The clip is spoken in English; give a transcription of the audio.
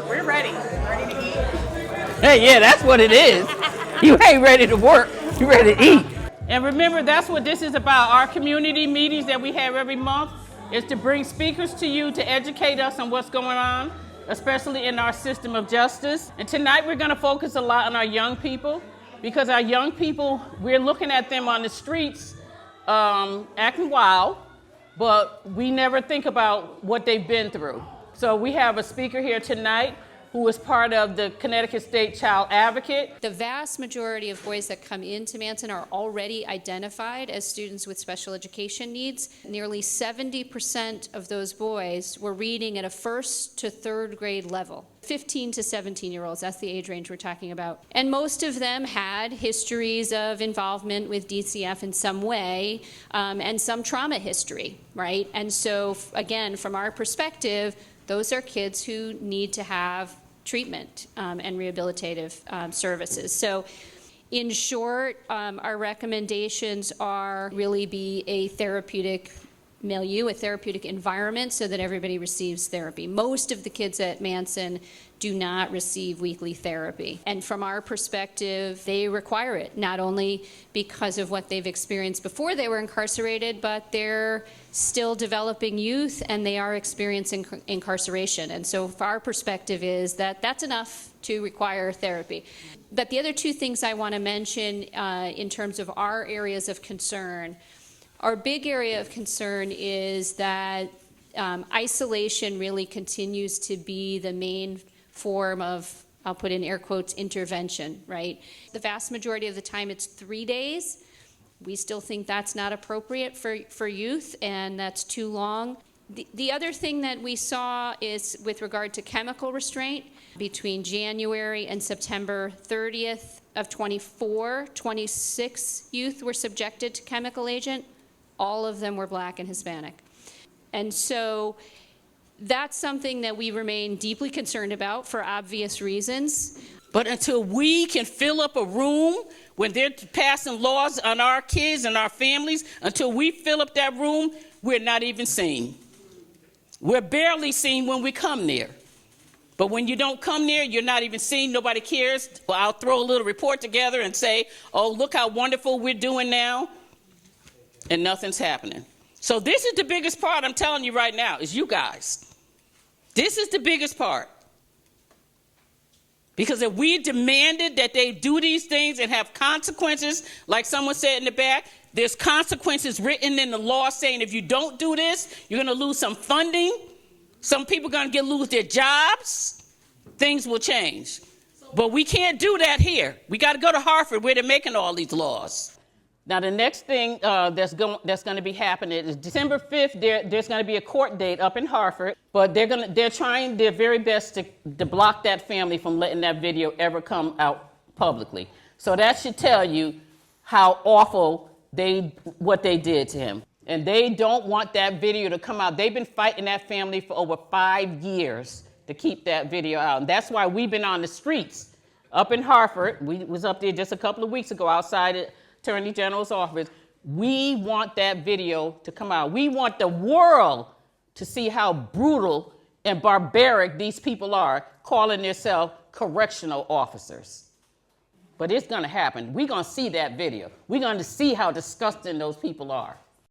We're ready. Ready to eat? Hey, yeah, that's what it is. You ain't ready to work. You ready to eat. And remember, that's what this is about. Our community meetings that we have every month is to bring speakers to you to educate us on what's going on, especially in our system of justice. And tonight we're going to focus a lot on our young people, because our young people, we're looking at them on the streets acting wild, but we never think about what they've been through. So we have a speaker here tonight who is part of the Connecticut State Child Advocate. The vast majority of boys that come into Manson are already identified as students with special education needs. Nearly 70% of those boys were reading at a first to third grade level. 15 to 17-year-olds, that's the age range we're talking about. And most of them had histories of involvement with DCF in some way, and some trauma history, right? And so, again, from our perspective, those are kids who need to have treatment and rehabilitative services. So in short, our recommendations are really be a therapeutic milieu, a therapeutic environment, so that everybody receives therapy. Most of the kids at Manson do not receive weekly therapy. And from our perspective, they require it, not only because of what they've experienced before they were incarcerated, but they're still developing youth and they are experiencing incarceration. And so our perspective is that that's enough to require therapy. But the other two things I want to mention in terms of our areas of concern, our big area of concern is that isolation really continues to be the main form of, I'll put in air quotes, intervention, right? The vast majority of the time it's 3 days. We still think that's not appropriate for youth, and that's too long. The other thing that we saw is with regard to chemical restraint. Between January and September 30th of 24, 26 youth were subjected to chemical agent. All of them were Black and Hispanic. And so that's something that we remain deeply concerned about for obvious reasons. But until we can fill up a room when they're passing laws on our kids and our families, until we fill up that room, we're not even seen. We're barely seen when we come there. But when you don't come there, you're not even seen. Nobody cares. Well, I'll throw a little report together and say, oh, look how wonderful we're doing now. And nothing's happening. So this is the biggest part, I'm telling you right now, is you guys. This is the biggest part. Because if we demanded that they do these things and have consequences, like someone said in the back, there's consequences written in the law saying if you don't do this, you're going to lose some funding. Some people are going to lose their jobs. Things will change. But we can't do that here. We got to go to Hartford where they're making all these laws. Now, the next thing that's going to be happening is December 5th, there's going to be a court date up in Hartford, but they're trying their very best to block that family from letting that video ever come out publicly. So that should tell you how awful what they did to him. And they don't want that video to come out. They've been fighting that family for over 5 years to keep that video out. And that's why we've been on the streets up in Hartford. We was up there just a couple of weeks ago outside it. Attorney General's office. We want that video to come out. We want the world to see how brutal and barbaric these people are, calling themselves correctional officers. But it's going to happen. We're going to see that video. We're going to see how disgusting those people are.